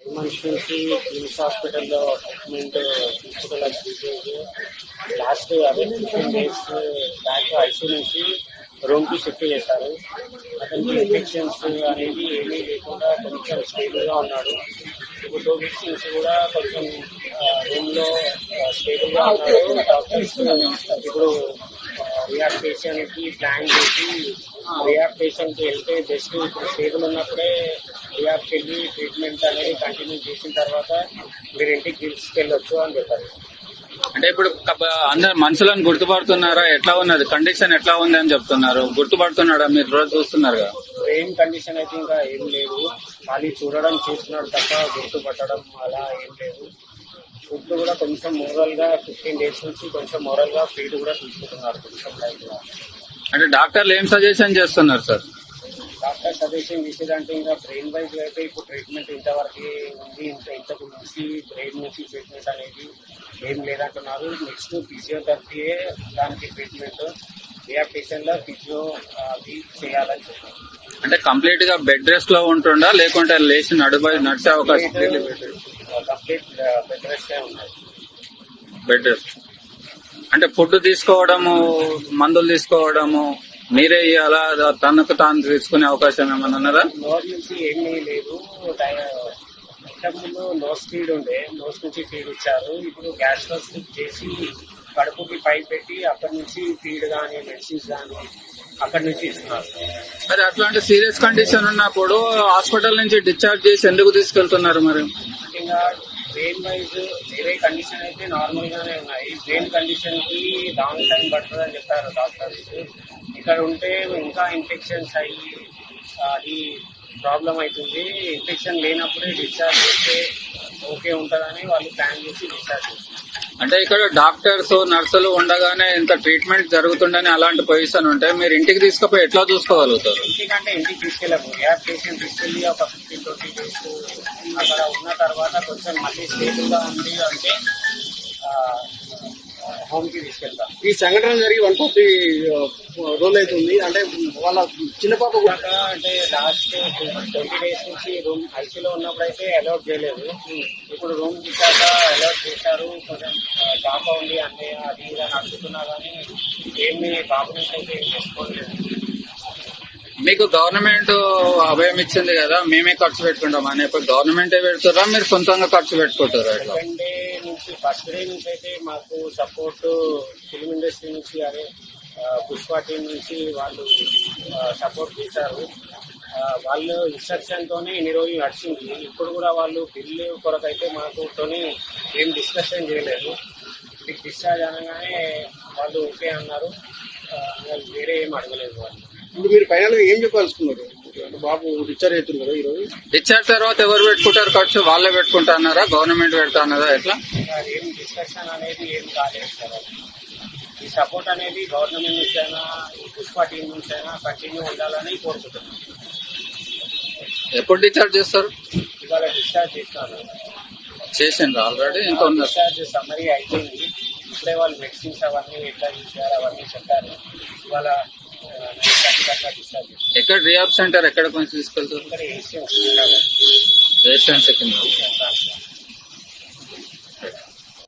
మనిషి నుంచి కిమ్స్ హాస్పిటల్లో ట్రీట్మెంట్ తీసుకుంటున్న డీటెయిల్స్ లాస్ట్ అదే 15 days బ్యాక్ ఐసీ నుంచి రూమ్ కి షిఫ్ట్ చేశారు. అతనికి ఇన్ఫెక్షన్స్ అనేది ఏమీ లేకుండా కొంచెం స్టేబుల్ గా ఉన్నాడు. ఇప్పుడు 2 weeks నుంచి కూడా కొంచెం రూమ్ లో స్టేబుల్ గా ఉన్నాడు. డాక్టర్స్ ఇప్పుడు రిహాబిలిటేషన్ కి ప్లాన్ చేసి రిహాబిలిటేషన్ కి వెళ్తే బెస్ట్. ఇప్పుడు స్టేబుల్ ఉన్నప్పుడే రిహాబ్కి వెళ్ళి ట్రీట్మెంట్ అనేది కంటిన్యూ చేసిన తర్వాత మీరు ఇంటికి తీసుకెళ్ళొచ్చు అని చెప్పారు. అంటే ఇప్పుడు అందరు మనుషులను గుర్తుపడుతున్నారా? ఎట్లా ఉన్నది కండిషన్, ఎట్లా ఉంది అని చెప్తున్నారు. గుర్తుపడుతున్నాడా? మీరు రోజు చూస్తున్నారు కదా. బ్రెయిన్ కండిషన్ అయితే ఇంకా ఏం లేదు, ఖాళీ చూడడం చూస్తున్నాడు తప్ప గుర్తుపట్టడం అలా ఏం లేదు. ఫుడ్ కూడా కొంచెం మోరల్ గా 15 days నుంచి కొంచెం మోరల్ గా ఫీడ్ కూడా తీసుకుంటున్నారు కొంచెం లైట్ గా. అంటే డాక్టర్లు ఏం సజెషన్ చేస్తున్నారు సార్? డాక్టర్ సజెషన్ చేసేదంటే ఇంకా బ్రెయిన్ వైజ్ అయితే ఇప్పుడు ట్రీట్మెంట్ ఇంతవరకు ఉంది, ఇంతకు నుంచి బ్రెయిన్ నుంచి ట్రీట్మెంట్ అనేది ఏం లేదంటున్నారు. నెక్స్ట్ ఫిజియోథెరపీయే దానికి ట్రీట్మెంట్. రిహాబిలిటేషన్ లో ఫిజియో అది చేయాలని చెప్పారు. అంటే కంప్లీట్ గా బెడ్ రెస్ట్ లో ఉంటుండా లేకుంటే లేచి నడిచే అవకాశం? కంప్లీట్ బెడ్ రెస్ట్ ఉన్నాయి. బెడ్ రెస్ట్ అంటే ఫుడ్ తీసుకోవడము, మందులు తీసుకోవడము మీరే ఇవ్వాలా, తనకు తాను తీసుకునే అవకాశం ఏమన్నా ఉన్నదా? నోట్ నుంచి ఏమీ లేదు. ఇంతకుముందు నోస్ ఫీడ్ ఉండే, నోస్ నుంచి ఫీడ్ ఇచ్చారు. ఇప్పుడు గ్యాస్ స్లిప్ చేసి కడుపుకి పై పెట్టి అక్కడి నుంచి ఫీడ్ కానీ మెడిసిన్స్ కానీ అక్కడి నుంచి ఇస్తున్నారు. మరి అట్లాంటి సీరియస్ కండిషన్ ఉన్నప్పుడు హాస్పిటల్ నుంచి డిశ్చార్జ్ చేసి ఎందుకు తీసుకెళ్తున్నారు? మరి ఇంకా బ్రెయిన్ వైజ్ వేరే కండిషన్ అయితే నార్మల్ గానే ఉన్నాయి. బ్రెయిన్ కండిషన్ కి లాంగ్ టైం పడుతుంది అని చెప్పారు డాక్టర్స్. ఇక్కడ ఉంటే ఇంకా ఇన్ఫెక్షన్స్ అయ్యి అది ప్రాబ్లం అవుతుంది. ఇన్ఫెక్షన్ లేనప్పుడే డిశ్చార్జ్ చేస్తే ఓకే ఉంటుందని వాళ్ళు ప్లాన్ చేసి డిశ్చార్జ్ చేస్తారు. అంటే ఇక్కడ డాక్టర్స్ నర్సులు ఉండగానే ఇంత ట్రీట్మెంట్ జరుగుతుండని అలాంటి పొజిషన్ ఉంటే మీరు ఇంటికి తీసుకుపోయి ఎట్లా చూసుకోగలుగుతారు? ఇంటికంటే ఇంటికి తీసుకెళ్ళము. రిహాబిలిటేషన్ తీసుకెళ్ళి ఒక 15-20 days అక్కడ ఉన్న తర్వాత కొంచెం మళ్ళీ స్టేబుల్ గా ఉంది అంటే హోమ్ కి తీసుకెళ్తాం. ఈ సంఘటన జరిగి 140 రోజులు అవుతుంది. అంటే వాళ్ళ చిన్న పాప కూడా అంటే లాస్ట్ 20 days నుంచి రూమ్ ఐసీలో ఉన్నప్పుడు అయితే అలౌట్ చేయలేదు. ఇప్పుడు రూమ్ ఇచ్చాక అలౌట్ చేశారు. కొంచెం పాప ఉంది అంటే అది ఇలా నడుచుకున్నా కానీ ఏమి పాప నుంచి అయితే ఏం చేసుకోలేదు. మీకు గవర్నమెంట్ అభయం ఇచ్చింది కదా, మేమే ఖర్చు పెట్టుకుంటాం అని. ఇప్పుడు గవర్నమెంటే పెడుతారా, మీరు సొంతంగా ఖర్చు పెట్టుకుంటారా? సెకండ్ డే నుంచి ఫస్ట్ డే నుంచి అయితే మాకు సపోర్ట్ ఫిల్మ్ ఇండస్ట్రీ నుంచి అదే పుష్ప టీం నుంచి వాళ్ళు సపోర్ట్ చేశారు. వాళ్ళు ఇన్స్ట్రక్షన్ తోనే ఇన్ని రోజులు నడిచింది. ఇప్పుడు కూడా వాళ్ళు బిల్లు కొరకైతే మాకుతోని ఏం డిస్కషన్ చేయలేదు. మీకు డిశ్చార్జ్ అనగానే వాళ్ళు ఓకే అన్నారు. వేరే ఏం అడగలేదు వాళ్ళు. ఇప్పుడు మీరు ఫైనల్ గా ఏం చెప్పాల్సుకున్నారు? బాబు డిశ్చార్జ్ అవుతుంది కదా ఈరోజు. డిశ్చార్జ్ తర్వాత ఎవరు పెట్టుకుంటారు ఖర్చు? వాళ్ళే పెట్టుకుంటా అన్నారా, గవర్నమెంట్ పెడతా అన్నదా, ఎట్లా? ఏం డిస్కషన్ అనేది ఏం కాలేదు సార్. ఈ సపోర్ట్ అనేది గవర్నమెంట్ నుంచి అయినా ఈ పుష్ప టీం నుంచి అయినా కంటిన్యూ ఉండాలని కోరుకుంటున్నాం. ఎప్పుడు డిశ్చార్జ్ చేస్తారు? ఇవాళ డిశ్చార్జ్ చేస్తాను. చేసిండ్రు ఆల్రెడీ? ఇంకా డిశ్చార్జ్ సమ్మరీ అయిపోయింది. ఇప్పుడే వాళ్ళు మెడిసిన్స్ అవన్నీ ఎట్లా చేశారు అవన్నీ చెప్పారు. ఇవాళ డిశ్చార్జ్. ఎక్కడ రిహాబ్ సెంటర్ ఎక్కడ కొంచెం తీసుకెళ్తారు? ఇక్కడ ఏషియన్ ఏషియన్ సెకండ్